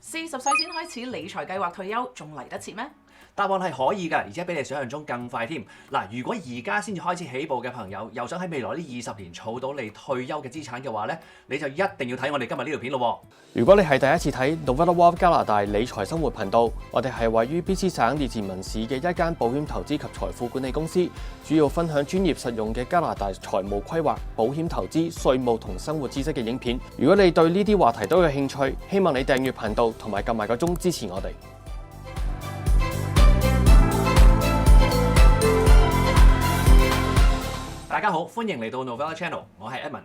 40歲先開始理財計劃退休，仲嚟得切咩？答案係可以㗎，而且比你想象中更快添。嗱，如果而家先至開始起步嘅朋友，又想喺未來呢20年儲到你退休嘅資產嘅話呢，你就一定要睇我哋今日呢條片咯。如果你係第一次睇 Novella Wealth 加拿大理財生活頻道，我哋係位於 BC 省列治文市嘅一間保險投資及財富管理公司，主要分享專業實用嘅加拿大財務規劃、保險投資、稅務同生活知識嘅影片。如果你對呢啲話題都有興趣，希望你訂閱頻道同埋撳埋個鐘支持我哋。大家好，歡迎嚟到 Novella Channel， 我係 Edmond。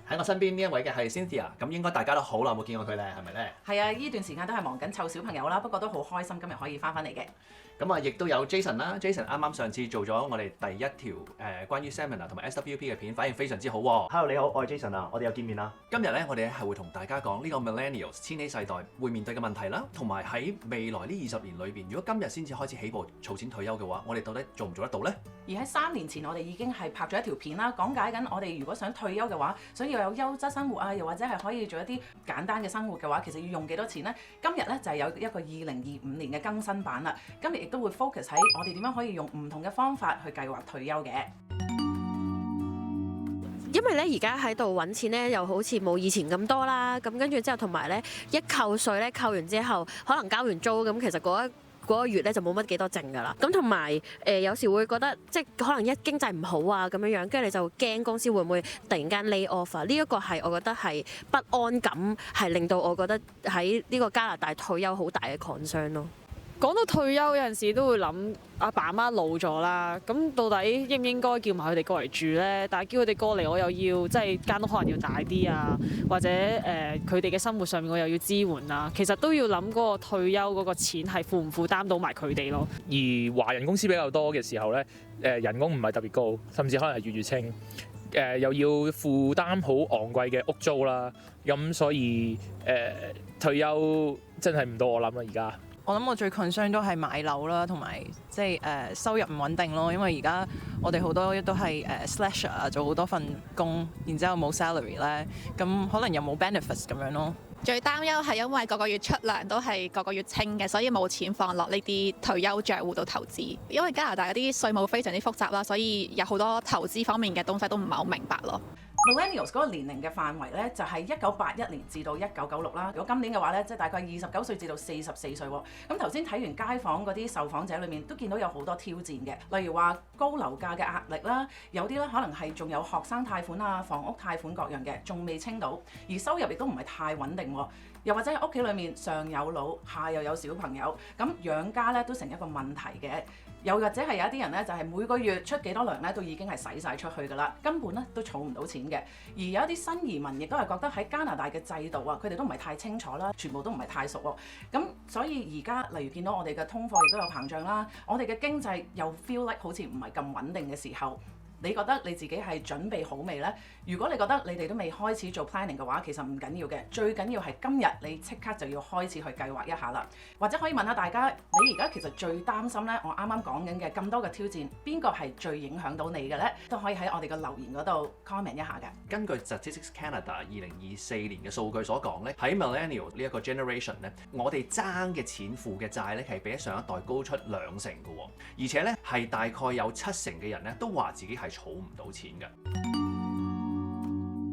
喺我身邊呢一位嘅係 Cynthia， 咁應該大家都好耐冇見過佢咧，係咪咧？係啊，呢段時間都係忙緊湊小朋友啦，不過都好開心今日可以翻嚟嘅。咁啊，亦都有 Jason 啦 ，Jason 啱啱上次做咗我哋第一條關於 Seminar 同埋 SWP 嘅片，反應非常之好喎。Hello， 你好，我係 Jason 啊，我哋又見面啦。今日咧，我哋係會同大家講呢個 Millennials 千禧世代會面對嘅問題啦，同埋喺未來呢20年裏邊，如果今日先至開始起步儲錢退休嘅話，我哋到底做唔做得到呢？而喺3年前，我哋已經係拍咗一條片啦，講解緊我哋如果想退休嘅話，想要有優質生活啊，又或者係可以做一啲簡單嘅生活嘅話，其實要用幾多錢呢？今日咧就係有一個2025年嘅更新版啦。今日亦都會 focus 喺我哋點樣可以用唔同嘅方法去計劃退休嘅。因為咧而家喺度揾錢咧，又好似冇以前咁多啦。咁跟住之後，同埋咧一扣稅咧，扣完之後可能交完租咁，其實嗰個月咧就冇乜幾多剩㗎啦。咁同埋有時會覺得即係可能一經濟唔好啊咁樣樣，跟住你就驚公司會唔會突然間 lay off 啊？呢一個係我覺得係不安感，係令到我覺得喺呢個加拿大退休好大嘅 concern 咯。講到退休有陣時都會諗阿爸阿媽老咗啦，咁到底應唔應該叫埋佢哋過嚟住呢？但係叫佢哋過嚟，我又要即係間屋可能要大啲啊，或者佢哋嘅生活上面我又要支援啊。其實都要諗嗰個退休嗰個錢係負唔負擔到埋佢哋咯。而華人公司比較多嘅時候呢，人工唔係特別高，甚至可能係月月清。又要負擔好昂貴嘅屋租啦，咁所以退休真係唔到我諗啦而家。我諗我最 concern 都係買樓啦，同埋即係收入唔穩定咯。因為而家我哋好多都係slasher 啊，做好多份工，然之後冇 salary 咧，咁可能又冇 benefits 咁樣咯。最擔憂係因為個個月出糧都係個個月清嘅，所以冇錢放落呢啲退休帳戶度投資。因為加拿大嗰啲稅務非常之複雜啦，所以有好多投資方面嘅東西都唔係好明白咯。Millennials 嗰個年齡嘅範圍咧，就係1981年至到1996啦。如果今年嘅話咧，即係大概29歲至到44歲喎。咁頭先睇完街訪嗰啲受訪者裏面，都見到有好多挑戰嘅，例如話高樓價嘅壓力啦，有啲咧可能係仲有學生貸款啊、房屋貸款各樣嘅，仲未清到，而收入亦都唔係太穩定喎。又或者喺屋企裏面上有老下又有小朋友，咁養家咧都成一個問題嘅。又或者係有一啲人咧，就係每個月出幾多糧咧，都已經係使晒出去㗎啦，根本咧都儲唔到錢嘅。而有一啲新移民亦都係覺得喺加拿大嘅制度啊，佢哋都唔係太清楚啦，全部都唔係太熟喎。咁所以而家例如見到我哋嘅通貨亦都有膨脹啦，我哋嘅經濟又 feel like 好似唔係咁穩定嘅時候。你覺得你自己係準備好未呢？如果你覺得你哋都未開始做 planning 嘅話，其實唔緊要嘅，最緊要係今日你即刻就要開始去計劃一下啦。或者可以問下大家，你而家其實最擔心呢？我啱啱講緊嘅咁多嘅挑戰，邊個係最影響到你嘅呢？都可以喺我哋嘅留言嗰度 comment 一下嘅。根據 Statistics Canada 2024年嘅數據所講咧，喺 Millennial 呢一個 generation 咧，我哋爭嘅錢負嘅債咧係比上一代高出2成嘅喎，而且咧係大概有7成嘅人咧都話自己係儲唔到錢嘅。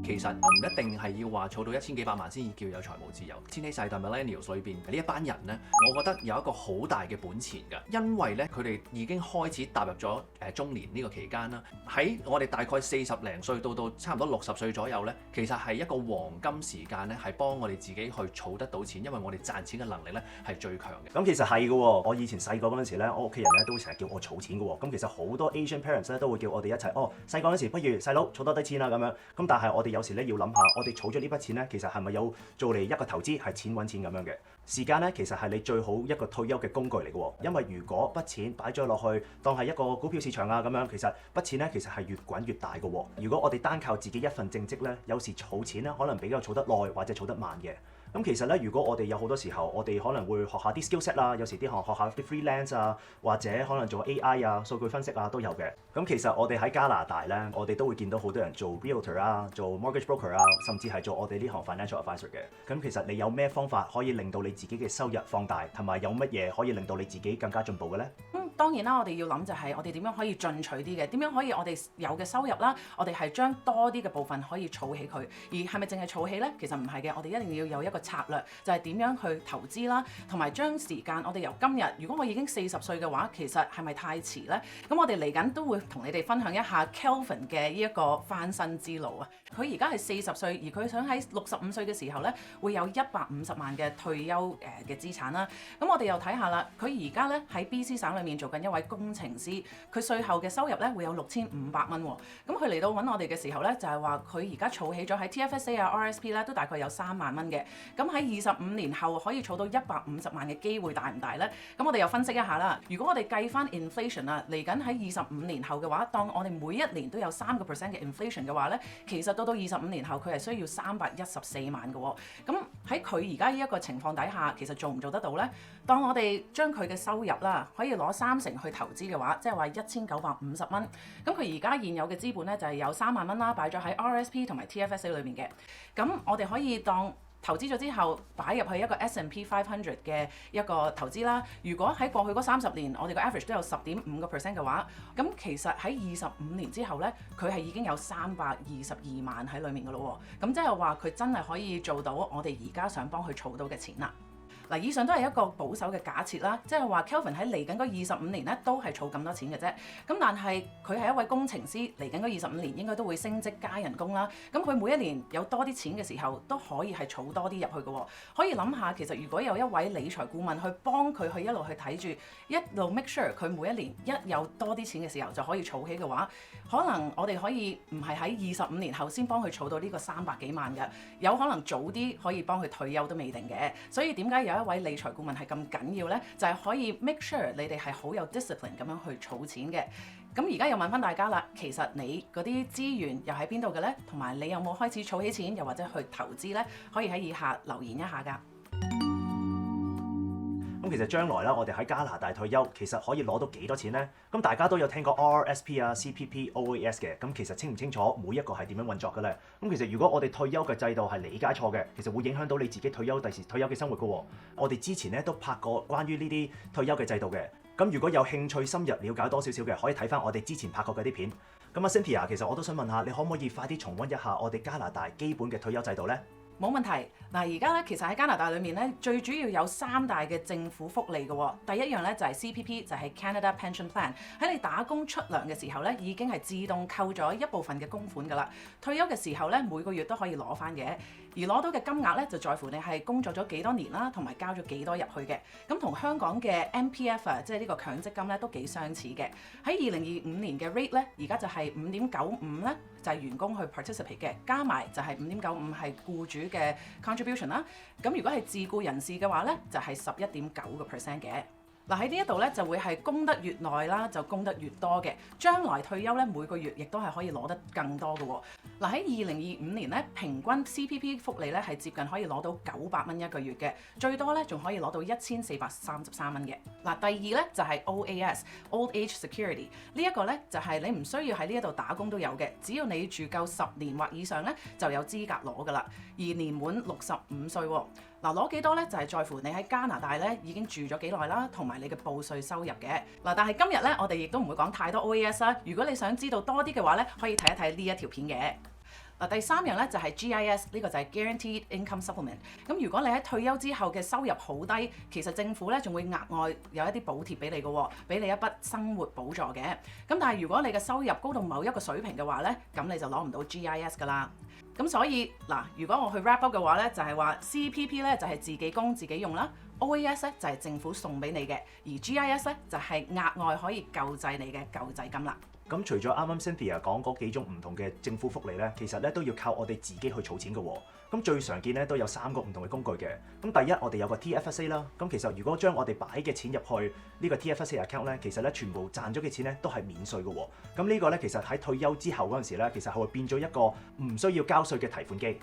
其實唔一定係要話儲到1000幾百萬先至叫有財務自由。千禧世代 Millennials 裏邊呢一班人呢，我覺得有一個好大嘅本錢㗎，因為咧佢哋已經開始踏入咗中年呢個期間啦。喺我哋大概40零歲到差唔多60歲左右咧，其實係一個黃金時間咧，係幫我哋自己去儲得到錢，因為我哋賺錢嘅能力咧係最強嘅。咁其實係嘅喎，我以前細個嗰陣時咧，我屋企人咧都成日叫我儲錢嘅喎。咁其實好多 Asian parents 咧都會叫我哋一齊，細個嗰陣時不如細佬儲多啲錢啦咁樣。咁但係我哋有時咧要諗下，我哋儲咗呢筆錢咧，其實係咪有做嚟一個投資係錢揾錢咁樣嘅？時間咧其實係你最好一個退休嘅工具嚟嘅喎。因為如果筆錢擺咗落去當係一個股票市場啊咁樣，其實筆錢咧其實係越滾越大嘅喎。如果我哋單靠自己一份正職咧，有時儲錢咧可能比較儲得耐或者儲得慢嘅。咁咁其實咧，如果我哋有好多時候，我哋可能會學下啲 skill set 啦，有時啲學下啲 freelance 啊，或者可能做 AI 啊、數據分析啊都有嘅。咁其實我哋喺加拿大咧，我哋都會見到好多人做 realtor 啊、做 mortgage broker 啊，甚至係做我哋呢行 financial advisor 嘅。咁其實你有咩方法可以令到你自己嘅收入放大，同埋有乜嘢可以令到你自己更加進步嘅咧？當然啦，我哋要諗就係我哋點樣可以進取啲嘅，點樣可以我哋有嘅收入啦，我哋係將多啲嘅部分可以儲起佢，而係咪淨係儲起呢？其實唔係嘅，我哋一定要有一個策略，就係點樣去投資啦，同埋將時間，我哋由今日，如果我已經40歲嘅話，其實係咪太遲呢？咁我哋嚟緊都會同你哋分享一下 Kelvin 嘅呢一個翻身之路啊！佢而家係40歲，而佢想喺65歲嘅時候呢，會有150萬嘅退休嘅資產啦。咁我哋又睇下啦，佢而家呢喺 BC 省裏面做緊一位工程師，佢稅後嘅收入呢會有6500蚊喎。咁佢嚟到揾我哋嘅時候呢，就係話佢而家儲起咗喺 TFSA 啊、RSP 咧都大概有3萬蚊嘅。咁喺25年後可以儲到150萬嘅機會大唔大呢？咁我哋又分析一下啦。如果我哋計翻 inflation 啊，嚟緊喺25年後嘅話，當我哋每一年都有3%嘅 inflation 嘅話呢，其實到25年後佢係需要314萬嘅喎。咁喺佢而家呢一個情況底下，其實做唔做得到呢？當我哋將佢嘅收入啦，可以攞30%去投資嘅話，即係話1950蚊。咁佢而家現有嘅資本咧就係有3萬蚊啦，擺咗喺 RSP 同埋 TFSA 裏面嘅。咁我哋可以當投資咗之後，擺入去一個 S&P 500嘅一個投資啦。如果喺過去嗰30年，我哋個 average 都有10.5% 嘅話，咁其實喺25年之後咧，佢係已經有322萬喺裡面嘅咯喎。咁即係話佢真係可以做到我哋而家想幫佢儲到嘅錢啦。嗱，以上都係一個保守嘅假設啦，即係話 Kelvin 喺嚟緊嗰25年咧都係儲咁多錢嘅啫。咁但係佢係一位工程師，嚟緊嗰25年應該都會升職加人工啦。咁佢每一年有多啲錢嘅時候，都可以係儲多啲入去嘅喎。可以諗下，其實如果有一位理財顧問去幫佢去一路去睇住，一路 make sure 佢每一年一有多啲錢嘅時候就可以儲起嘅話，可能我哋可以唔係喺25年後先幫佢儲到呢個300幾萬嘅，有可能早啲可以幫佢退休都未定嘅。所以點解有一位理財顧問係咁緊要呢？就係可以 make sure 你哋係好有 discipline 咁樣去儲錢嘅。咁而家又問翻大家啦，其實你嗰啲資源又喺邊度嘅呢？同埋你有冇開始儲起錢，又或者去投資呢？可以喺以下留言一下㗎。咁其實將來啦，我哋喺加拿大退休，其實可以攞到幾多錢呢？咁大家都有聽過 RRSP 啊、CPP、OAS 嘅，咁其實清唔清楚每一個係點樣運作嘅咧？咁其實如果我哋退休嘅制度係理解錯嘅，其實會影響到你自己退休第時退休嘅生活嘅喎。我哋之前咧都拍過關於呢啲退休嘅制度嘅，咁如果有興趣深入了解多少少嘅，可以睇翻我哋之前拍過嘅啲片。咁啊 Cynthia，其實我都想問下，你可唔可以快啲重溫一下我哋加拿大基本嘅退休制度呢？冇問題。嗱，而家咧其實喺加拿大裏面咧，最主要有3大嘅政府福利嘅喎。第一樣咧就係 CPP，就係 Canada Pension Plan。喺你打工出糧嘅時候咧，已經係自動扣咗一部分嘅供款㗎啦。退休嘅時候咧，每個月都可以攞翻嘅。而攞到嘅金額咧，就在乎你係工作咗幾多年啦，同埋交咗幾多入去嘅。咁同香港嘅 MPF 啊，即係呢個強積金咧，都幾相似嘅。喺2025年嘅 rate 咧，而家就係5.95咧，就係員工去 participate 嘅，加埋就係5.95係僱主嘅 contribution 啦。咁如果係自僱人士嘅話咧，就係11.9% 嘅。嗱，喺呢一度咧就會係供得越耐啦，就供得越多嘅。將來退休咧，每個月亦都係可以攞得更多嘅喎。嗱，喺2025年咧，平均 CPP 福利咧係接近可以攞到900蚊一個月嘅，最多咧仲可以攞到1433蚊嘅。嗱，第二咧就係 OAS Old Age Security 呢一個咧就係你唔需要喺呢一度打工都有嘅，只要你住夠10年或以上咧就有資格攞㗎啦。而年滿65歲喎。嗱，攞幾多咧就係在乎你喺加拿大咧已經住咗幾耐啦，同埋你嘅報稅收入嘅。嗱，但係今日咧我哋亦都唔會講太多 OAS 啦。如果你想知道多啲嘅話咧，可以睇一睇呢一條片嘅。嗱，第3樣咧就係 GIS， 呢個就係 Guaranteed Income Supplement。咁如果你喺退休之後嘅收入好低，其實政府咧仲會額外有一啲補貼俾你嘅喎，俾你一筆生活補助嘅。咁但係如果你嘅收入高到某一個水平嘅話咧，咁你就攞唔到 GIS 㗎啦。咁所以嗱，如果我去 wrap up 嘅話咧，就係話 CPP 咧就係自己供自己用啦 ，OAS 咧就係政府送俾你嘅，而 GIS 咧就係額外可以救濟你嘅救濟金啦。咁除咗啱啱 Cynthia 講嗰幾種唔同嘅政府福利咧，其實咧都要靠我哋自己去儲錢嘅喎。咁最常見咧都有3個唔同嘅工具嘅。咁第一，我哋有個 TFSA 啦。咁其實如果將我哋擺嘅錢入去呢個 TFSA account 咧，其實咧全部賺咗嘅錢咧都係免稅嘅喎。咁呢個咧其實喺退休之後嗰陣時咧，其實係會變咗一個唔需要交稅嘅提款機。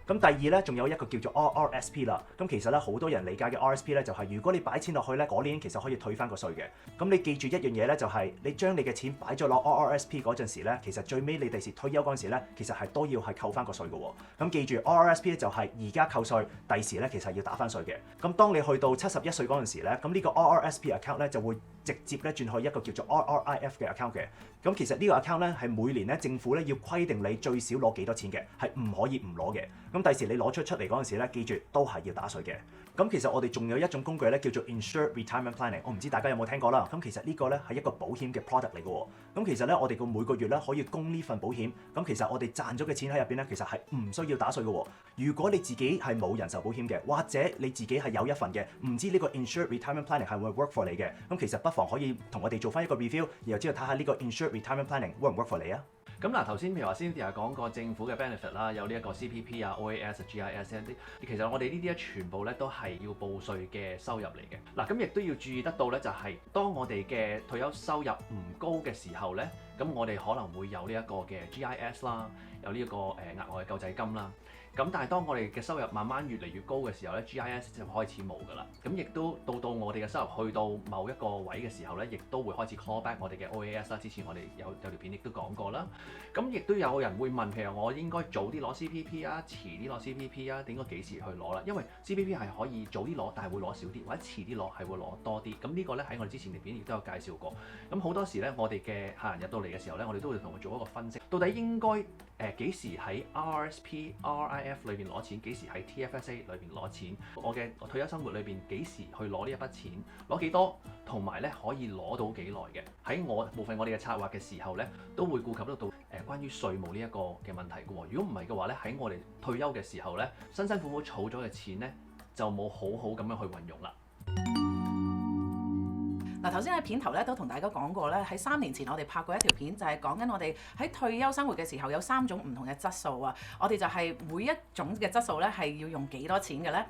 咁第二咧，仲有一個叫做 RRSP 啦。咁其實咧，好多人理解嘅 RRSP 咧，就係如果你擺錢落去咧，嗰年其實可以退翻個稅嘅。咁你記住一樣嘢咧，就係你將你嘅錢擺咗落 RRSP 嗰陣時咧，其實最尾你第時退休嗰陣時咧，其實係都要係扣翻個稅嘅喎。咁記住 RRSP 咧就係而家扣稅，第時咧其實要打翻稅嘅。咁當你去到71歲嗰陣時咧，咁呢個 RRSP account 咧就會直接咧轉去一個叫做 RRIF 嘅 account 嘅。咁其實呢個 account 咧係每年咧政府咧要規定你最少攞幾多錢嘅，係唔可以唔攞嘅。咁第時你攞出嚟嗰陣時咧，記住都係要打稅嘅。咁其實我哋仲有一種工具咧叫做 Insured Retirement Planning， 我唔知大家有冇聽過啦。咁其實呢個咧係一個保險嘅 product 嚟嘅喎。咁其實咧我哋個每個月咧可以供呢份保險。咁其實我哋賺咗嘅錢喺入邊咧，其實係唔需要打稅嘅喎。如果你自己係冇人壽保險嘅，或者你自己係有一份嘅，唔知呢個 Insured Retirement Planning 係會 work for 你嘅，咁其實不妨可以同我哋做翻一個 review， 然後之後睇下呢個 Insured Retirement Planning work 唔 work for 你啊。咁嗱，頭先譬如話 Cynthia 講過政府嘅 benefit 啦，有呢一個 CPP 啊、OAS、GIS 呢啲，其實我哋呢啲咧全部咧都係要報稅嘅收入嚟嘅。嗱，咁亦都要注意得到咧，就係當我哋嘅退休收入唔高嘅時候咧，咁我哋可能會有呢一個嘅 GIS 啦，有呢一個額外嘅救濟金啦。咁但係當我哋嘅收入慢慢越嚟越高嘅時候咧 ，GIS 就開始冇㗎啦。咁亦都到我哋嘅收入去到某一個位嘅時候咧，亦都會開始 call back 我哋嘅 OAS 啦。之前我哋有條片亦都講過啦。咁亦都有人會問，譬如我應該早啲攞 CPP 啊，遲啲攞 CPP 啊，應該幾時去攞啦？因為 CPP 係可以早啲攞，但係會攞少啲，或者遲啲攞係會攞多啲。咁呢個咧喺我哋之前條片亦都有介紹過。咁好多時咧，我哋嘅客人入到嚟嘅時候咧，我哋都會同佢做一個分析，到底應該幾時喺 RRSP、RIF 裏邊攞錢，幾時喺 TFSA 裏邊攞錢？我嘅退休生活裏邊幾時去攞呢一筆錢？攞幾多？同埋咧可以攞到幾耐嘅？喺部分我哋嘅策劃嘅時候咧，都會顧及得到關於稅務呢一個嘅問題嘅喎。如果唔係嘅話咧，喺我哋退休嘅時候咧，辛辛苦苦儲咗嘅錢咧，就冇好好咁樣去運用啦。嗱，頭先喺片頭咧都同大家講過咧，喺3年前我哋拍過一條片，就係講緊我哋喺退休生活嘅時候有3種唔同嘅質素啊。我哋就係每一種嘅質素咧係要用幾多錢嘅咧？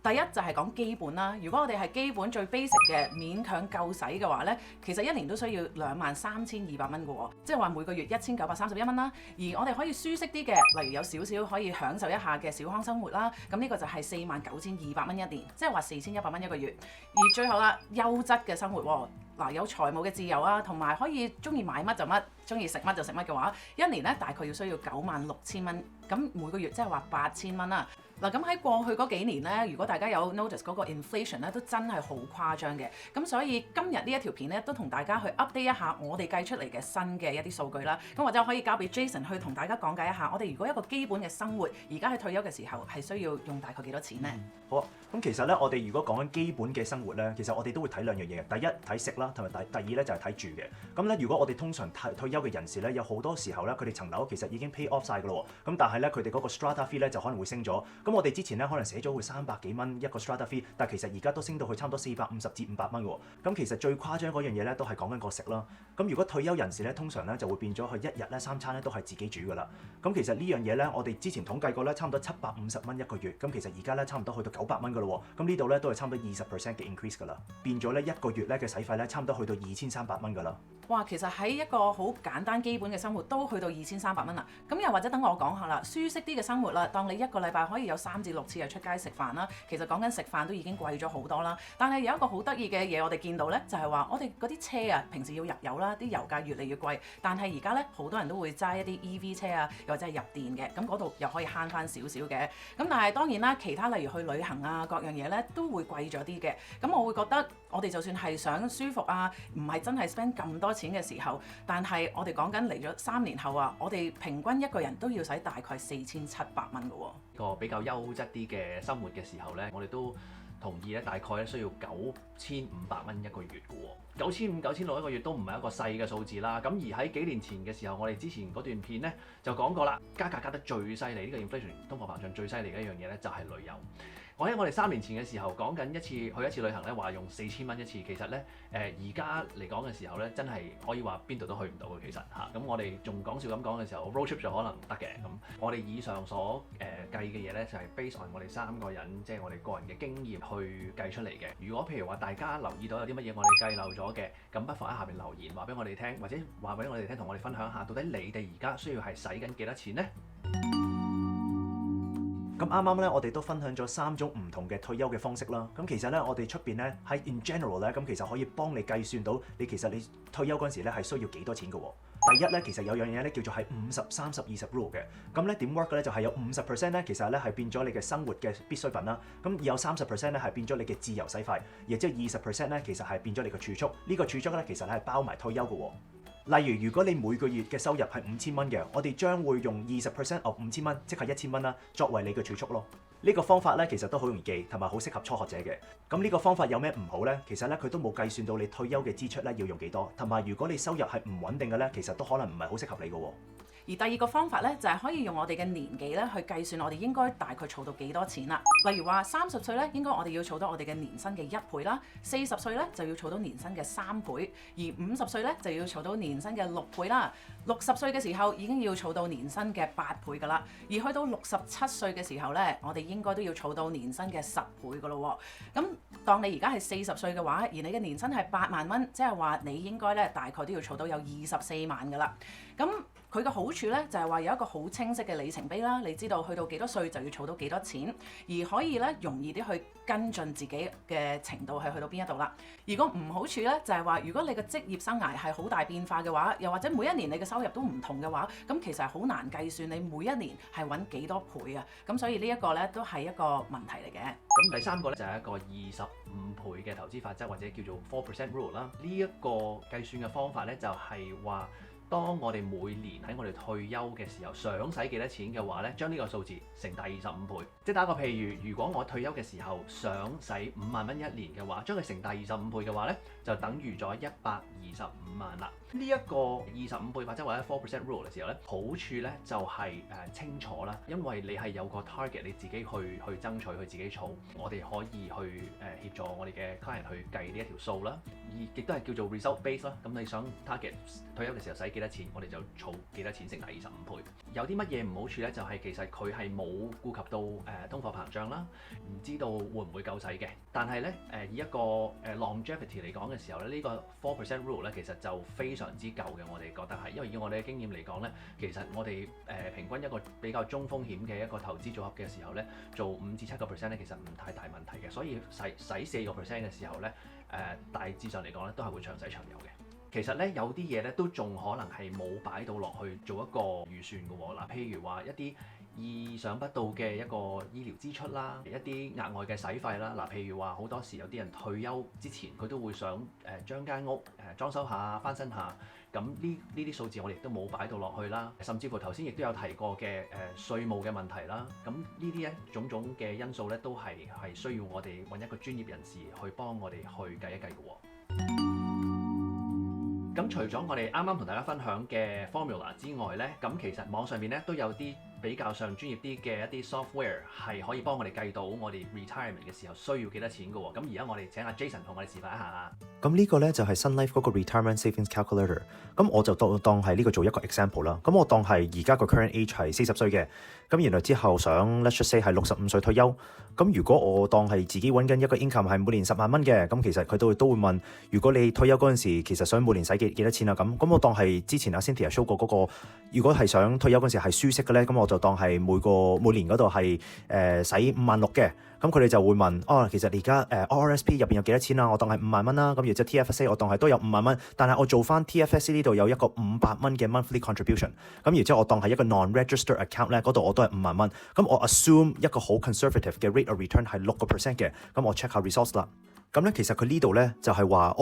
第一就係講基本啦。如果我哋係基本最 basic 嘅勉強夠使嘅話咧，其實一年都需要23,200蚊嘅喎，即係話每個月1931蚊啦。而我哋可以舒適啲嘅，例如有少少可以享受一下嘅小康生活啦，咁呢個就係49,200蚊一年，即係話4,100蚊一個月。而最後啦，優質嘅生活喎。嗱，有財務嘅自由啊，同埋可以中意買乜就乜，中意食乜就食乜嘅話，一年咧大概要需要96,000蚊，咁每個月即係話8,000蚊啦。嗱，咁喺過去嗰幾年咧，如果大家有 notice 嗰個 inflation 咧，都真係好誇張嘅。咁所以今日呢一條片咧，都同大家去 update 一下我哋計出嚟嘅新嘅一啲數據啦。咁或者我可以交俾 Jason 去同大家講解一下，我哋如果一個基本嘅生活，而家喺退休嘅時候係需要用大概幾多錢咧？好啊，咁其實咧，我哋如果講緊基本嘅生活咧，其實我哋都會睇兩樣嘢嘅。第一睇食啦，同埋第二咧就係睇住嘅。咁咧，如果我哋通常退休嘅人士咧，有好多時候咧，佢哋層樓其實已經 pay off 晒㗎咯喎。咁但係咧，佢哋嗰個 strata fee 咧就可能會升咗。咁我哋之前咧可能寫咗會300幾蚊一個 strata fee，但係其實而家都升到去差唔多450至500蚊喎。咁其實最誇張嗰樣嘢咧，都係講緊個食啦。咁如果退休人士咧，通常咧就會變咗佢一日咧3餐咧都係自己煮㗎啦。咁其實呢樣嘢咧，我哋之前統計過咧，差唔多750蚊一個月。咁其實而家咧差唔多去到900蚊㗎咯喎。咁呢度咧都係差唔多20% 嘅 increase 㗎啦，變咗咧一個月咧嘅使費咧差唔多去到2,300蚊㗎啦。哇，其實喺一個好簡單基本嘅生活都去到2,300蚊啦。咁又或者等我講下啦，舒適啲嘅生活啦，當你一個禮拜可以有3至6次係出街食飯啦。其實講緊食飯都已經貴咗好多啦。但係有一個好得意嘅嘢，我哋見到咧，就係話我哋嗰啲車啊，平時要入油啦，啲油價越嚟越貴。但係而家咧好多人都會揸一啲 EV 車啊，又或者係入電嘅，咁嗰度又可以慳翻少少嘅。咁但係當然啦，其他例如去旅行啊，各樣嘢咧都會貴咗啲嘅。咁我會覺得我哋就算係想舒服啊，唔係真係 spend 咁多錢嘅時候，但係我哋講緊嚟咗3年後啊，我哋平均一個人都要使大概4,700蚊嘅喎。個比較優質啲嘅生活嘅時候咧，我哋都同意咧，大概咧需要9,500蚊一個月嘅喎。9,500、9,600一個月都唔係一個細嘅數字啦。咁而喺幾年前嘅時候，我哋之前嗰段片咧就講過啦，加價加得最犀利，呢個 inflation 通貨膨脹最犀利嘅一樣嘢咧就係旅遊。我喺我哋3年前嘅時候講緊去一次旅行咧，話用4,000蚊一次，其實咧而家嚟講嘅時候咧，真係可以話邊度都去唔到嘅其實嚇。咁我哋仲講笑咁講嘅時候 road trip 就可能唔得嘅。咁我哋以上所計嘅嘢咧，就係 based on 我哋3個人即係我哋個人嘅經驗去計出嚟嘅。如果譬如話大家留意到有啲乜嘢我哋計漏咗嘅，咁不妨喺下邊留言話俾我哋聽，或者話俾我哋聽，同我哋分享下，到底你哋而家需要係使緊幾多錢呢？咁啱啱咧，我哋都分享咗3種唔同嘅退休嘅方式啦。咁其實咧，我哋出邊咧喺 in general 咧，咁其實可以幫你計算到你退休嗰陣時咧係需要幾多錢嘅喎。第一咧，其實有樣嘢咧叫做係50-30-20 rule 嘅。咁咧點 work 嘅咧就係有50% 咧，其實咧係變咗你嘅生活嘅必需品啦。咁有30% 咧係變咗你嘅自由使費，而即係20% 咧其實係變咗你嘅儲蓄。呢個儲蓄咧其實係包埋退休嘅喎。例如，如果你每個月嘅收入係5000蚊嘅，我哋將會用20% of 5000蚊，即係1000蚊啦，作為你嘅儲蓄咯。呢個方法咧其實都好容易記，同埋好適合初學者嘅。咁呢個方法有咩唔好呢？其實咧佢都冇計算到你退休嘅支出咧要用幾多，同埋如果你收入係唔穩定嘅咧，其實都可能唔係好適合你嘅喎。而第二個方法咧，就係可以用我哋嘅年紀咧去計算我哋應該大概儲到幾多錢啦。例如話30歲咧，應該我哋要儲到我哋嘅年薪嘅1倍啦；40歲咧就要儲到年薪嘅3倍；而50歲咧就要儲到年薪嘅6倍啦。60歲嘅時候已經要儲到年薪嘅8倍㗎啦。而去到67歲嘅時候咧，我哋應該都要儲到年薪嘅10倍㗎咯喎。咁當你而家係40歲嘅話，而你嘅年薪係8萬蚊，即係話你應該咧大概都要儲到有24萬㗎啦。咁佢嘅好處咧就係話有一個好清晰嘅里程碑啦，你知道去到幾多歲就要儲到幾多錢，而可以咧容易啲去跟進自己嘅程度係去到邊一度啦。而個唔好處咧就係話，如果你嘅職業生涯係好大變化嘅話，又或者每一年你嘅收入都唔同嘅話，咁其實係好難計算你每一年係揾幾多倍啊。咁所以呢一個咧都係一個問題嚟嘅。咁第3個咧就係一個25倍嘅投資法則，或者叫做 4% rule 啦。呢一個計算嘅方法咧就係話，當我哋每年喺我哋退休嘅時候想使幾多錢嘅話咧，將呢個數字乘大25倍。即係打個譬如，如果我退休嘅時候想使5萬蚊一年嘅話，將佢乘大25倍嘅話咧，就等於咗125萬啦。呢一個25倍法則或者 4% rule 嘅時候咧，好處咧就係清楚啦，因為你係有個 target 你自己去爭取，去自己儲，我哋可以去協助我哋嘅 client 去計呢一條數啦，而亦都係叫做 result base 啦。咁你想 target 退休嘅時候使幾多錢，我哋就儲幾多錢乘大25倍。有啲乜嘢唔好處咧？就係其實佢係冇顧及到通貨膨脹啦，唔知道會唔會夠使嘅。但係咧以一個longevity 嚟講嘅時候咧，呢個 4% rule 咧其實就非常之夠嘅，我哋覺得係，因為以我哋嘅經驗嚟講咧，其實我哋平均一個比較中風險嘅一個投資組合嘅時候咧，做5至7個%咧，其實唔太大問題嘅。所以使4個%嘅時候咧，大致上嚟講咧都係會長使長有嘅。其實咧有啲嘢咧都仲可能係冇擺到落去做一個預算嘅喎。嗱，譬如話一啲意想不到嘅一個醫療支出啦，一啲額外嘅使費啦。嗱，譬如話好多時有啲人退休之前佢都會想將間屋裝修下、翻新下。咁呢啲數字我哋亦都冇擺到落去啦。甚至乎頭先亦都有提過嘅稅務嘅問題啦。咁呢啲種種嘅因素咧都係需要我哋揾一個專業人士去幫我哋去計一計嘅喎。咁除咗我哋啱啱同大家分享嘅 formula 之外咧，咁其實網上面咧都有啲比較上專業啲嘅一啲 software 係可以幫我哋計到我哋 retirement 嘅時候需要幾多錢嘅喎。咁而家我哋請阿 Jason 同我哋示範一下。咁呢個咧就係 Sun Life 嗰個 retirement savings calculator。咁我就當係呢個做一個 example 啦。咁我當係而家個 current age 係40歲嘅，咁然後之後想 let's just say 係65歲退休。咁如果我當係自己揾緊一個 income 係每年10萬蚊嘅，咁其實佢都會問，如果你退休嗰陣時其實想每年使幾多錢啊？咁我當係之前阿 Cynthia show 過嗰個，如果係想退休嗰陣時係舒適嘅咧，咁我就當係每年嗰度係使5萬6嘅。咁佢哋就會問，其實而家RRSP 入邊有幾多錢啊？我當係5萬蚊啦。咁然之後 TFSA 我當係都有5萬蚊，但係我做翻 TFSA 呢度有一個500蚊嘅 monthly contribution。咁然之後我當係一個 non-registered account 咧，嗰度我都係5萬蚊。咁我 assume 一個好 conservative 嘅 rate of return 係6% 嘅。咁我 check 下 results 啦。咁咧，其實佢呢度咧就係話，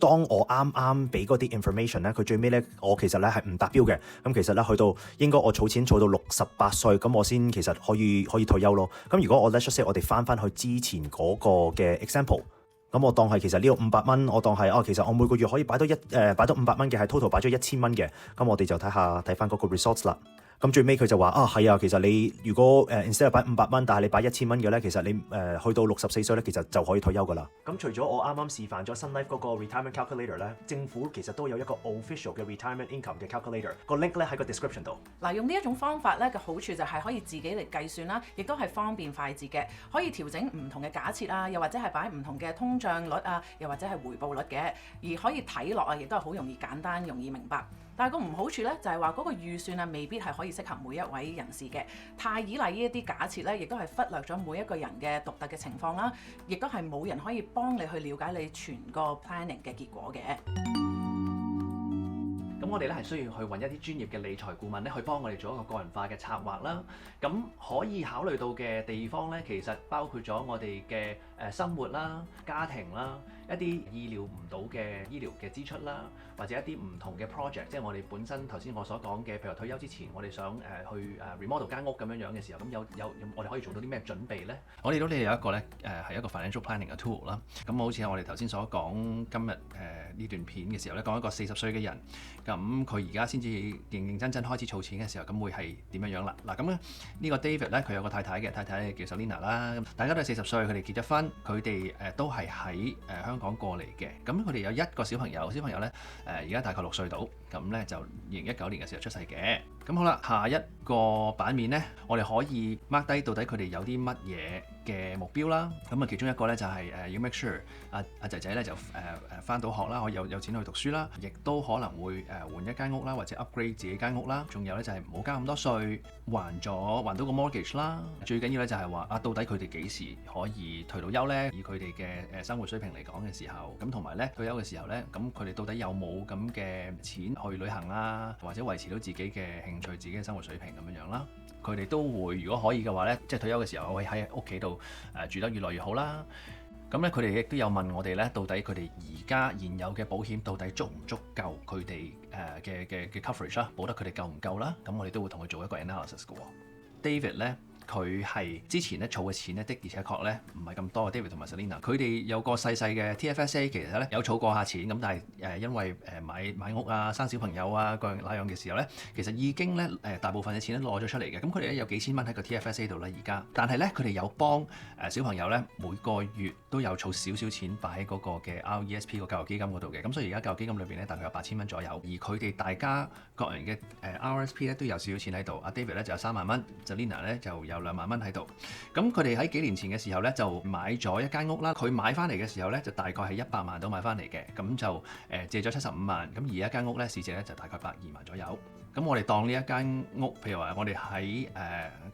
當我啱啱俾嗰啲 information 咧，佢最尾咧，我其實咧係唔達標嘅。咁其實咧去到應該我儲錢儲到68歲，咁我先其實可以退休咯。咁如果我 let's say 我哋翻去之前嗰個嘅 example，咁我當係其實呢個500蚊，我當係其實我每個月可以擺多500蚊嘅，係 total 擺咗1000蚊嘅。咁我哋就睇翻嗰個 results 啦。咁最尾佢就話係啊，其實你如果instead 擺500蚊，但係你擺1000蚊嘅咧，其實你去到64歲咧，其實就可以退休噶啦。咁除咗我啱啱示範咗 Sun Life 嗰個 retirement calculator 咧，政府其實都有一個 official 嘅 retirement income 嘅 calculator，個 link 咧喺個 description 度。嗱，用呢一種方法咧嘅好處就係可以自己嚟計算啦，亦都係方便快捷嘅，可以調整唔同嘅假設啊，又或者係擺唔同嘅通脹率啊，又或者係回報率嘅，而可以睇落啊，亦都係好容易簡單、容易明白。但係個唔好處咧就係話嗰個預算啊，未必係可以以適合每一位人士嘅。太依賴呢一啲假設咧，亦都係忽略咗每一個人嘅獨特嘅情況啦，亦都係冇人可以幫你去了解你全個 planning 嘅結果嘅。咁我哋咧係需要去揾一啲專業嘅理財顧問咧，去幫我哋做一個個人化嘅策劃啦。咁可以考慮到嘅地方咧，其實包括咗我哋嘅生活啦、家庭啦、一啲意料唔到嘅醫療嘅支出啦，或者一啲唔同嘅 project， 即係我哋本身頭先我所講嘅，譬如退休之前我哋想去remodel 間屋咁樣嘅時候，咁有我哋可以做到啲咩準備咧？我哋都有一個咧係一個 financial planning 嘅 tool 啦。咁好似我哋頭先所講今日呢段片嘅時候咧，講一個40歲嘅人，咁佢而家先至認真開始儲錢嘅時候，咁會係點樣啦？嗱，咁咧呢個 David 咧，佢有個太太嘅，太太叫 Selina 啦。咁大家都係40歲，佢哋結咗婚，佢哋都係喺香港過嚟嘅。咁佢哋有一個小朋友，小朋友咧而家大概6歲到，咁咧就2019年嘅時候出世嘅。咁好啦，下一個版面咧，我哋可以 mark 低到底佢哋有啲乜嘢嘅目標啦。咁啊，其中一個咧就係要 make sure 阿仔仔咧就返到學啦，可以有錢去讀書啦，亦都可能會換一間屋啦，或者 upgrade 自己間屋啦。仲有咧就係唔好交咁多稅，還到個 mortgage 啦。最緊要咧就係話到底佢哋幾時可以退到休咧？以佢哋嘅生活水平嚟講嘅時候，咁同埋咧退休嘅時候咧，咁佢哋到底有冇咁嘅錢去旅行啊，或者維持到自己嘅興趣、自己嘅生活水平咁樣啦？佢哋都會，如果可以嘅話咧，即係退休嘅時候可以喺屋企度住得越來越好啦。咁咧，佢哋亦都有問我哋咧，到底佢哋而家現有嘅保險到底足唔足夠佢哋嘅 coverage 啦，保得佢哋夠唔夠啦？咁我哋都會同佢做一個 analysis 嘅。David 咧，佢係之前咧儲嘅錢咧的而且確咧唔係咁多。David 同埋 Selina 佢哋有個細細嘅 TFSA， 其實咧有儲過下錢咁，但係因為買屋啊、生小朋友啊各樣那樣嘅時候咧，其實已經咧大部分嘅錢都攞咗出嚟嘅。咁佢哋咧有幾千蚊喺個 TFSA 度啦而家，但係咧佢哋有幫小朋友咧每個月都有儲少少錢擺喺嗰個嘅 RESP 個教育基金嗰度嘅。咁所以而家教育基金裏邊咧大概有8000蚊左右，而佢哋大家各人嘅RSP 咧都有少少錢喺度。阿 David 咧就有3萬蚊，Selina 咧就有2萬蚊喺度。咁佢哋喺幾年前嘅時候咧就買咗一間屋啦。佢買翻嚟嘅時候咧就大概係100萬到買翻嚟嘅，咁就借咗75萬。咁而一間屋咧市值咧就大概120萬左右。咁我哋當呢一間屋，譬如話我哋喺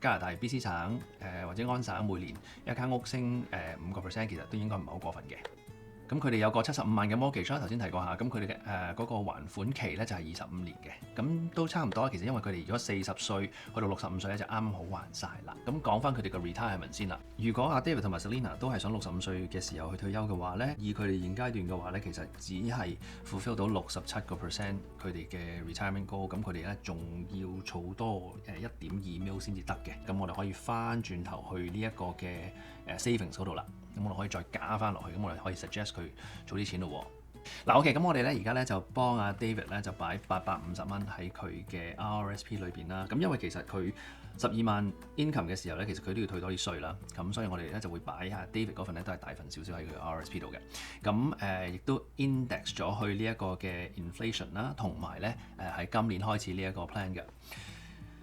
加拿大 BC 省或者安省每年一間屋升5%，其實都應該唔係好過分嘅。咁佢哋有個75萬嘅 mortgage， 頭先提過下，咁佢哋嘅嗰個還款期咧就係25年嘅，咁都差唔多。其實因為佢哋如果40歲去到65歲咧就啱啱好還晒啦。咁講翻佢哋嘅 retirement 先啦。如果阿 David 同埋 Selina 都係想65歲嘅時候去退休嘅話咧，以佢哋現階段嘅話咧，其實只係 fulfill 到67% 佢哋嘅 retirement goal。咁佢哋咧仲要儲多1.2 mil 先至得嘅。咁我哋可以翻轉頭去呢一個嘅savings 嗰度啦。咁我哋可以再加翻落去，咁我哋可以 suggest 佢儲啲錢咯。嗱 ，OK， 咁我哋咧而家咧就幫阿 David 咧就擺850蚊喺佢嘅 RSP 裏邊啦。咁因為其實佢12萬 income 嘅時候咧，其實佢都要退多啲稅啦。咁所以我哋咧就會擺下 David 嗰份咧都係大份少少喺佢 RSP 度嘅。咁亦都 index 咗去呢一個嘅 inflation 啦，同埋咧喺今年開始呢一個 plan 嘅。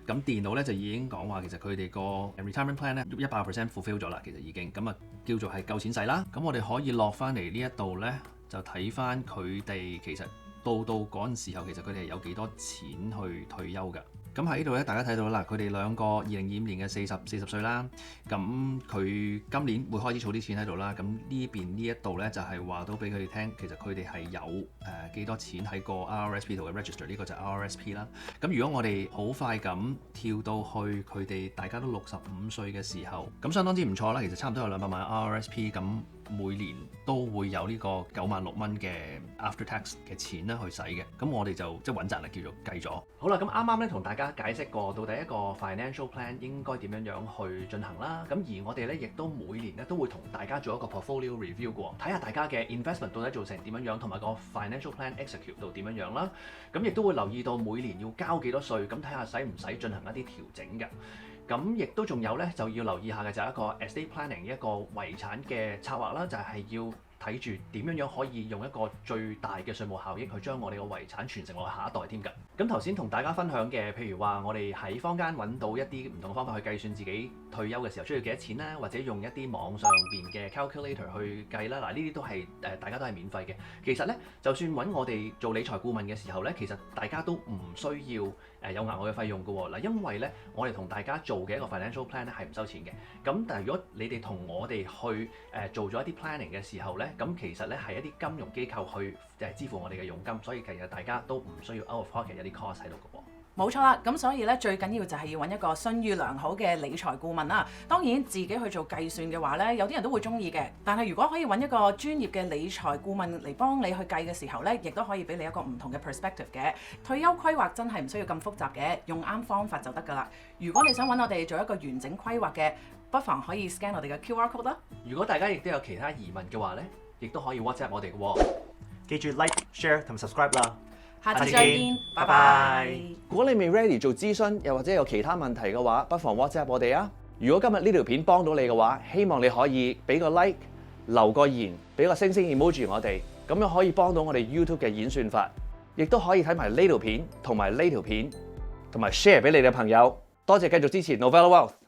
咁電腦咧就已經講話，其實佢哋個 retirement plan 咧100% fulfill 咗啦，其實已經咁啊叫做係夠錢使啦。咁我哋可以落翻嚟呢一度咧，就睇翻佢哋其實到嗰陣時候，其實佢哋有幾多錢去退休㗎。咁喺呢度咧，大家睇到啦，佢哋兩個2025年嘅40歲啦，咁佢今年會開始儲啲錢喺度啦。咁呢邊呢一度咧就係話到俾佢哋聽，其實佢哋係有幾多錢喺個 RSP 度嘅 register， 呢個就係 RSP 啦。咁如果我哋好快咁跳到去佢哋大家都65歲嘅時候，咁相當之唔錯啦。其實差唔多有200萬 RSP， 咁每年都會有呢個9萬6蚊嘅 after tax 嘅錢啦去使嘅。咁我哋就即係穩賺啦，叫做計咗。好啦，咁啱啱咧同大家解釋過到底一個 financial plan 應該點樣去進行啦。咁而我哋咧亦都每年咧都會同大家做一個 portfolio review 過，睇下大家嘅 investment 到底做成點樣，同埋個 financial plan execute 到點樣啦。咁亦都會留意到每年要交幾多稅，咁睇下使唔使進行一啲調整嘅。咁亦都仲有咧，就要留意下嘅就係一個 estate planning， 一個遺產嘅策劃啦，就係要睇住點樣可以用一個最大嘅稅務效益去將我哋個遺產傳承落去下一代添㗎。咁頭先同大家分享嘅，譬如話我哋喺坊間揾到一啲唔同嘅方法去計算自己退休嘅時候需要幾多錢啦，或者用一啲網上邊嘅 calculator 去計啦。嗱，呢啲都係大家都係免費嘅。其實咧，就算揾我哋做理財顧問嘅時候咧，其實大家都唔需要有額外嘅費用嘅喎。嗱，因為咧我哋同大家做嘅一個 financial plan 咧係唔收錢嘅。咁但係如果你哋同我哋去做咗一啲 planning 嘅時候咧，咁其實咧係一啲金融機構去支付我哋嘅佣金，所以其實大家都唔需要 out of pocket 一啲 cost 喺度嘅喎。冇錯啦，咁所以咧最緊要就係要揾一個信譽良好嘅理財顧問啦。當然自己去做計算嘅話咧，有啲人都會中意嘅。但係如果可以揾一個專業嘅理財顧問嚟幫你去計嘅時候咧，亦都可以俾你一個唔同嘅 perspective 嘅。退休規劃真係唔需要咁複雜嘅，用啱方法就得㗎啦。如果你想揾我哋做一個完整規劃嘅，不妨可以 scan 我哋嘅 QR code 啦。如果大家亦都有其他疑問嘅話咧，亦都可以 WhatsApp 我哋嘅喎。記住 like、share 同 subscribe 啦。下次再見，拜拜。如果你未 ready 做諮詢，又或者有其他問題嘅話，不妨 WhatsApp 我哋啊！如果今日呢條片幫到你嘅話，希望你可以俾個 like、留個言、俾個星星 emoji 我哋，咁樣可以幫到我哋 YouTube 嘅演算法，亦都可以睇埋呢條片同埋呢條片，同埋 share 俾你嘅朋友。多謝繼續支持 Novella Wealth。